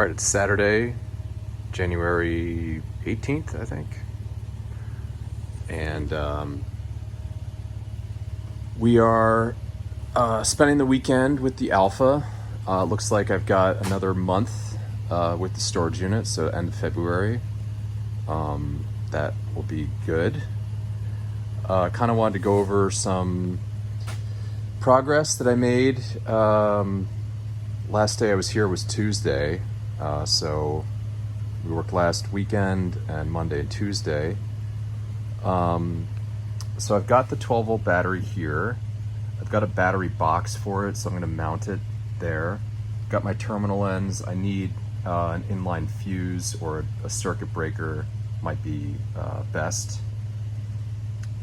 All right, it's Saturday, January 18th, I think. And we are spending the weekend with the Alpha. Looks like I've got another month with the storage unit, so end of February. That will be good. Kind of wanted to go over some progress that I made. Last day I was here was Tuesday, so we worked last weekend and Monday and Tuesday. So I've got the 12 volt battery here. I've got a battery box for it, so I'm going to mount it there. Got my terminal ends. I need an inline fuse or a circuit breaker, might be best.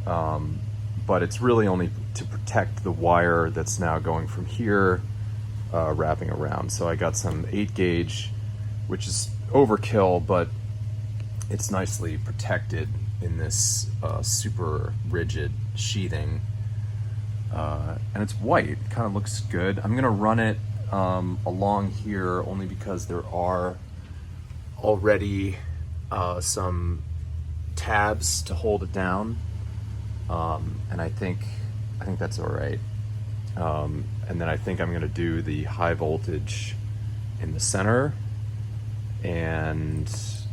But it's really only to protect the wire that's now going from here wrapping around. So I got some 8 gauge, which is overkill, but it's nicely protected in this super rigid sheathing. And it's white, it kind of looks good. I'm gonna run it along here only because there are already some tabs to hold it down. And I think that's all right. And then I think I'm gonna do the high voltage in the center and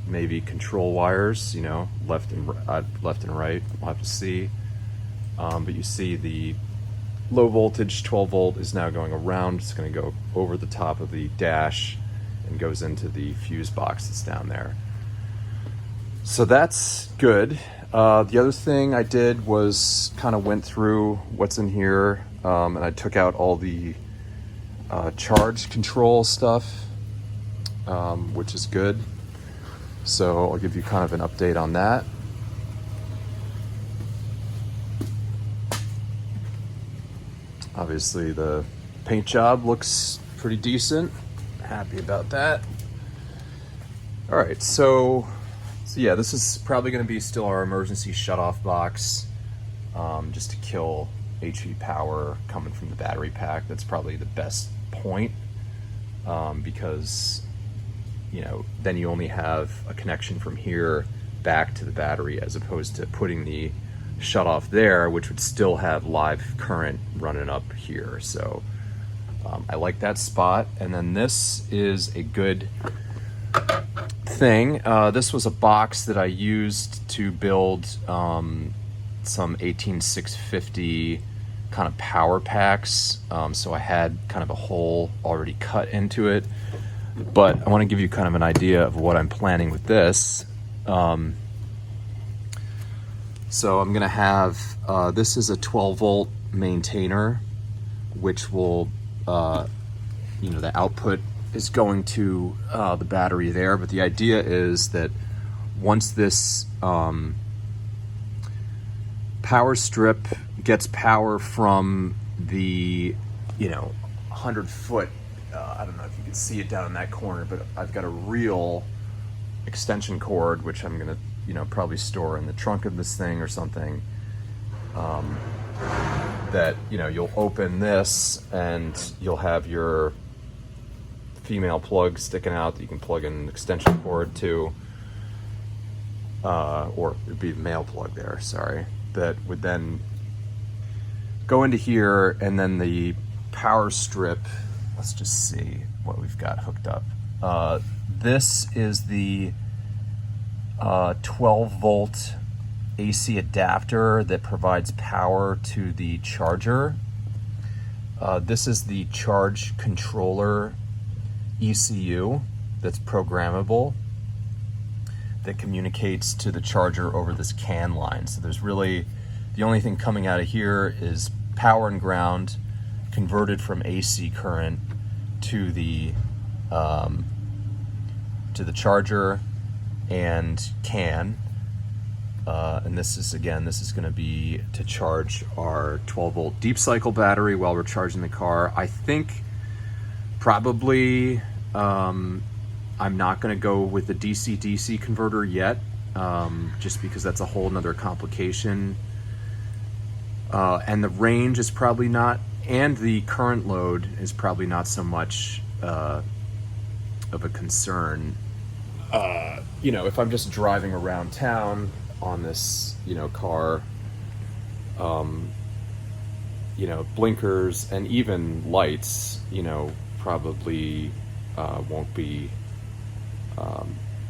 maybe control wires, left and right. We'll have to see. But you see the low voltage 12 volt is now going around. It's going to go over the top of the dash and goes into the fuse box that's down there. So that's good. The other thing I did was kind of went through what's in here, and I took out all the charge control stuff, which is good. So I'll give you kind of an update on that. Obviously the paint job looks pretty decent. Happy about that. All right, so yeah, this is probably going to be still our emergency shutoff box, just to kill HV power coming from the battery pack. That's probably the best point, because then you only have a connection from here back to the battery, as opposed to putting the shut off there, which would still have live current running up here. So I like that spot. And then this is a good thing. This was a box that I used to build some 18650 kind of power packs. So I had kind of a hole already cut into it, but I want to give you kind of an idea of what I'm planning with this. So I'm gonna have, this is a 12 volt maintainer, which will, the output is going to the battery there. But the idea is that once this power strip gets power from the, 100-foot, I don't know if you can see it down in that corner, but I've got a real extension cord, which I'm gonna probably store in the trunk of this thing or something, that you'll open this and you'll have your female plug sticking out that you can plug an extension cord to, or it'd be the male plug there, sorry, that would then go into here. And then the power strip, let's just see what we've got hooked up. This is the 12 volt AC adapter that provides power to the charger. This is the charge controller ECU that's programmable, that communicates to the charger over this CAN line. So there's really, the only thing coming out of here is power and ground converted from AC current to the charger and CAN. And this is going to be to charge our 12 volt deep cycle battery while we're charging the car. I think probably I'm not going to go with the DC-DC converter yet, just because that's a whole nother complication. And the range is probably not, and the current load is probably not so much of a concern. You know, if I'm just driving around town on this, you know, car, you know, blinkers and even lights, you know, probably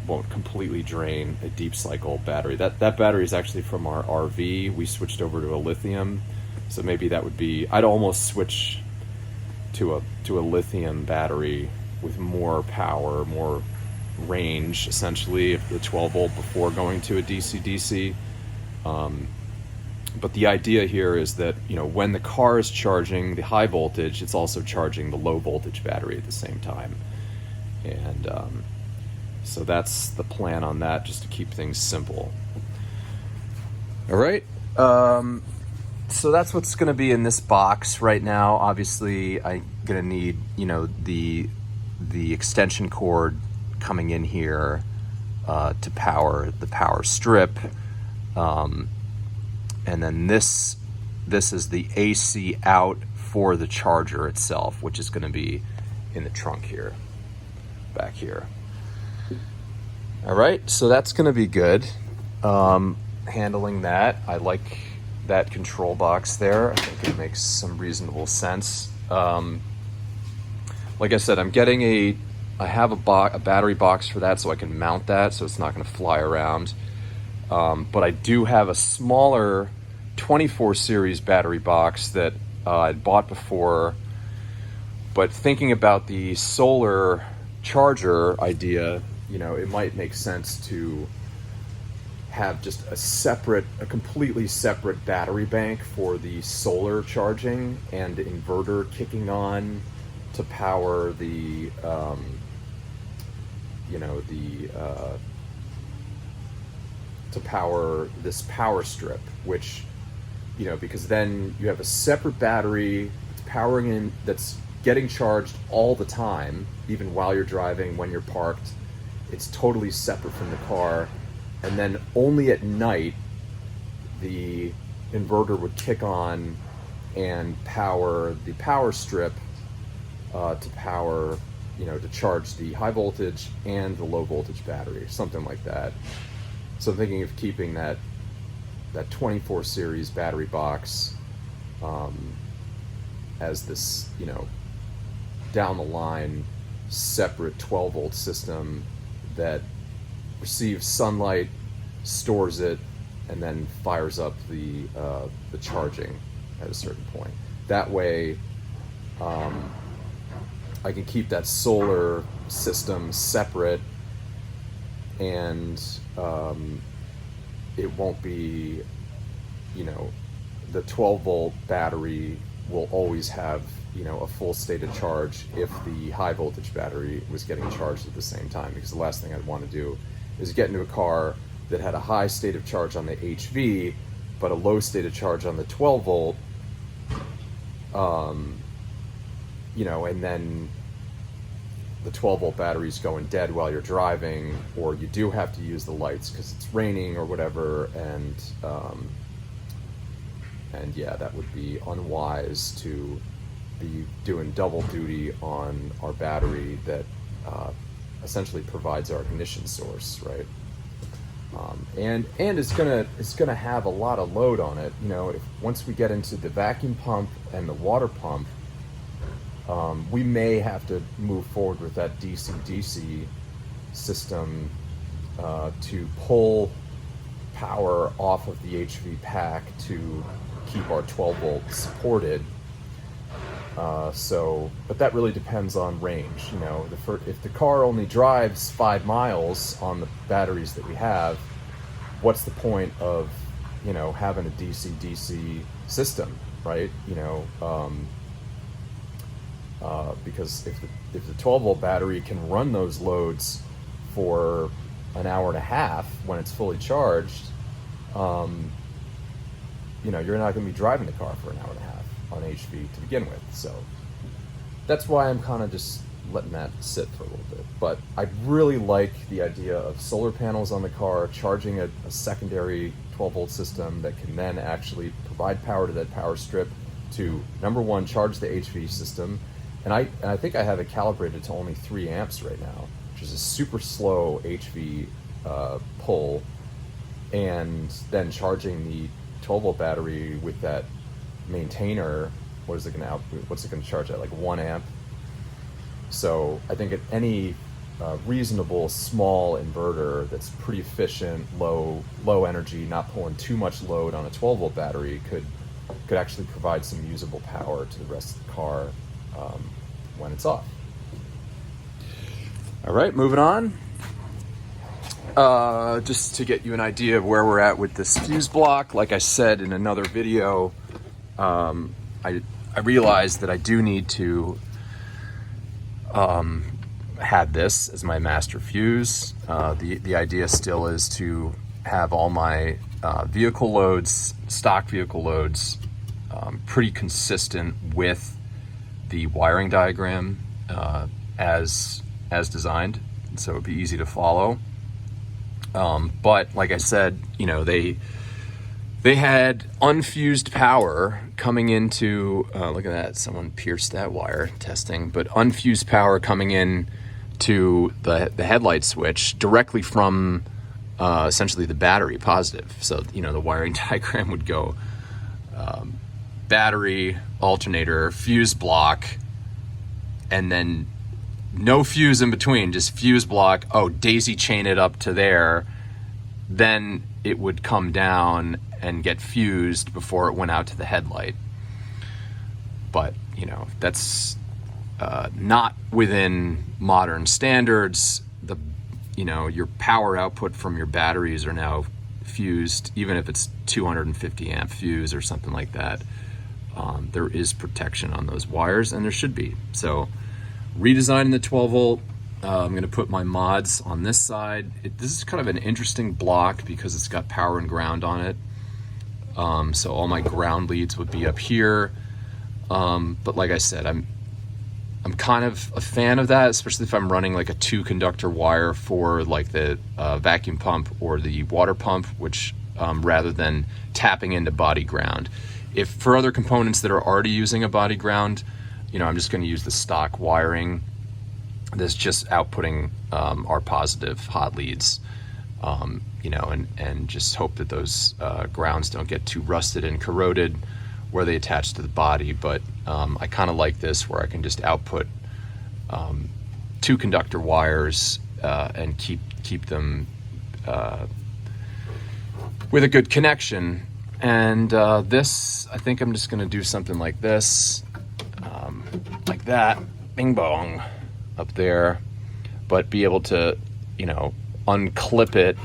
won't completely drain a deep cycle battery. That battery is actually from our RV. We switched over to a lithium, so maybe that would be. I'd almost switch to a lithium battery with more power, more range, essentially, if the 12 volt before going to a DC-DC. But the idea here is that, you know, when the car is charging the high voltage, it's also charging the low voltage battery at the same time. And so that's the plan on that, just to keep things simple. All right. So that's what's going to be in this box right now. Obviously, I'm going to need, you know, the extension cord coming in here to power the power strip. And then this is the AC out for the charger itself, which is going to be in the trunk here, back here. All right, so that's going to be good. Handling that, I like that control box there. I think it makes some reasonable sense. Like I said, I have a battery box for that, so I can mount that, so it's not going to fly around. But I do have a smaller 24 series battery box that I'd bought before. But thinking about the solar charger idea, you know, it might make sense to have just a completely separate battery bank for the solar charging and inverter kicking on to power the, to power this power strip, which, you know, because then you have a separate battery that's getting charged all the time, even while you're driving, when you're parked. It's totally separate from the car. And then only at night, the inverter would kick on and power the power strip to power, you know, to charge the high voltage and the low voltage battery, something like that. So I'm thinking of keeping that 24 series battery box as this, you know, down the line separate 12 volt system that receives sunlight, stores it, and then fires up the charging at a certain point. That way, I can keep that solar system separate, and it won't be, you know, the 12 volt battery will always have, you know, a full state of charge if the high voltage battery was getting charged at the same time, because the last thing I'd want to do is get into a car that had a high state of charge on the HV but a low state of charge on the 12 volt, you know, and then the 12 volt battery's going dead while you're driving, or you do have to use the lights because it's raining or whatever, and yeah, that would be unwise to be doing double duty on our battery that essentially provides our ignition source, right? And it's gonna have a lot of load on it. You know, once we get into the vacuum pump and the water pump, we may have to move forward with that DC-DC system to pull power off of the HV pack to keep our 12 volt supported. But that really depends on range. You know, if the car only drives 5 miles on the batteries that we have, what's the point of, you know, having a DC-DC system, right? You know, because if the 12 volt battery can run those loads for an hour and a half when it's fully charged, you know, you're not going to be driving the car for an hour and a half on HV to begin with. So that's why I'm kind of just letting that sit for a little bit. But I really like the idea of solar panels on the car, charging a secondary 12 volt system that can then actually provide power to that power strip to, number one, charge the HV system, I think I have it calibrated to only 3 amps right now, which is a super slow HV pull. And then charging the 12-volt battery with that maintainer, what's it going to charge at, like 1 amp? So I think at any reasonable small inverter that's pretty efficient, low energy, not pulling too much load on a 12-volt battery could actually provide some usable power to the rest of the car when it's off. All right, moving on. Just to get you an idea of where we're at with this fuse block, like I said in another video, I realized that I do need to have this as my master fuse. The idea still is to have all my vehicle loads, stock vehicle loads, pretty consistent with the wiring diagram as designed, so it'd be easy to follow. But like I said, you know, they had unfused power coming into, look at that, someone pierced that wire testing, but unfused power coming in to the headlight switch directly from essentially the battery positive. So, you know, the wiring diagram would go battery, alternator, fuse block, and then no fuse in between, just fuse block. Oh, daisy chain it up to there. Then it would come down and get fused before it went out to the headlight. But, you know, that's not within modern standards. You know, your power output from your batteries are now fused, even if it's 250 amp fuse or something like that. There is protection on those wires, and there should be. So redesigning the 12 volt, I'm going to put my mods on this side. This is kind of an interesting block because it's got power and ground on it. So all my ground leads would be up here. But like I said, I'm kind of a fan of that, especially if I'm running like a 2 conductor wire for like the vacuum pump or the water pump, which rather than tapping into body ground. If for other components that are already using a body ground, you know, I'm just going to use the stock wiring that's just outputting our positive hot leads, you know, and just hope that those grounds don't get too rusted and corroded where they attach to the body. But I kind of like this where I can just output 2 conductor wires and keep them with a good connection. And this, I think I'm just going to do something like this. Like that, bing bong, up there, but be able to, you know, unclip it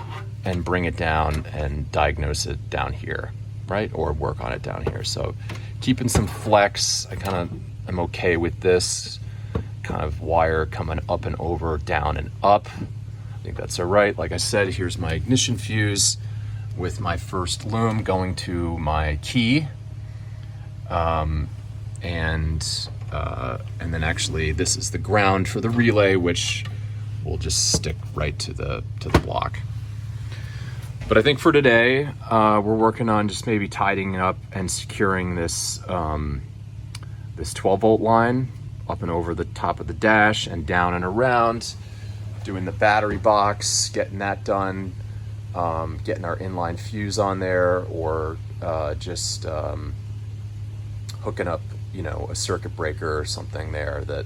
and bring it down and diagnose it down here, right? Or work on it down here. So keeping some flex, I kind of am okay with this kind of wire coming up and over, down and up. I think that's all right. Like I said, here's my ignition fuse with my first loom going to my key. And then actually this is the ground for the relay, which will just stick right to the block. But I think for today, we're working on just maybe tidying up and securing this this 12 volt line up and over the top of the dash and down and around, doing the battery box, getting that done, getting our inline fuse on there, or just hooking up, you know, a circuit breaker or something there that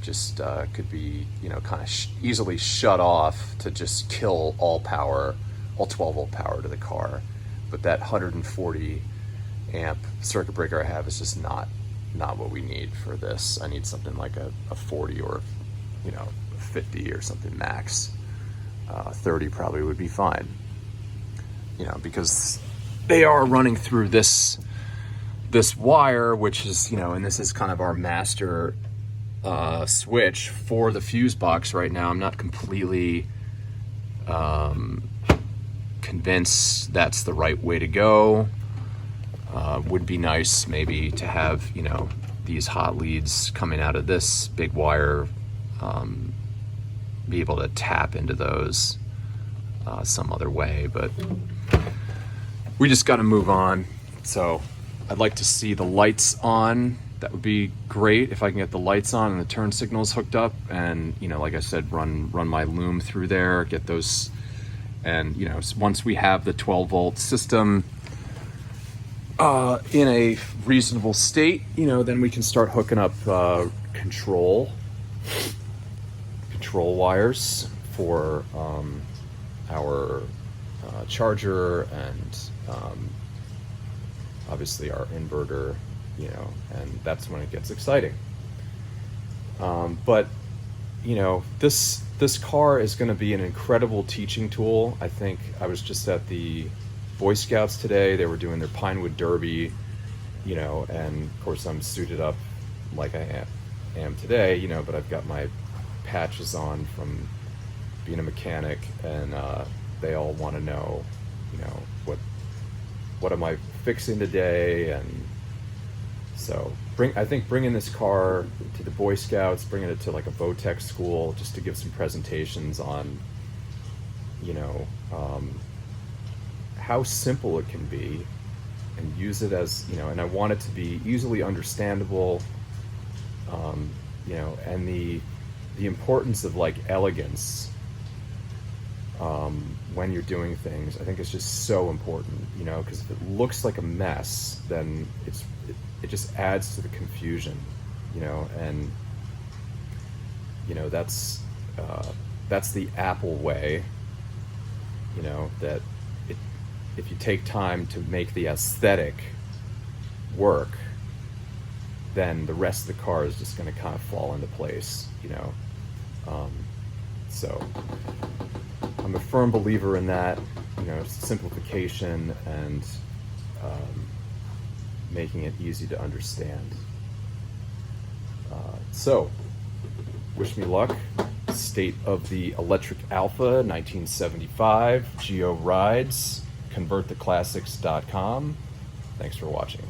just could be, you know, kind of easily shut off to just kill all power, all 12 volt power to the car. But that 140 amp circuit breaker I have is just not what we need for this. I need something like a 40 or, you know, 50 or something max. 30 probably would be fine, you know, because they are running through this wire, which is, you know, and this is kind of our master switch for the fuse box right now. I'm not completely convinced that's the right way to go. Would be nice maybe to have, you know, these hot leads coming out of this big wire, be able to tap into those some other way, but we just got to move on. So I'd like to see the lights on that would be great if I can get the lights on and the turn signals hooked up, and like I said, run my loom through there, get those, and once we have the 12-volt system in a reasonable state, then we can start hooking up control wires for our charger and obviously our inverter, and that's when it gets exciting. But this car is going to be an incredible teaching tool. I think I was just at the Boy Scouts today. They were doing their Pinewood Derby, and of course I'm suited up like I am today, but I've got my patches on from being a mechanic, and they all want to know, what am I fixing today? And so I think bringing this car to the Boy Scouts, bringing it to like a Votech school, just to give some presentations on, how simple it can be, and use it as, and I want it to be easily understandable, and the importance of like elegance when you're doing things, I think it's just so important, because if it looks like a mess, then it just adds to the confusion, and that's the Apple way, that if you take time to make the aesthetic work, then the rest of the car is just going to kind of fall into place, so I'm a firm believer in that, simplification and making it easy to understand. So, wish me luck. State of the Electric Alpha 1975, Geo Rides, converttheclassics.com. Thanks for watching.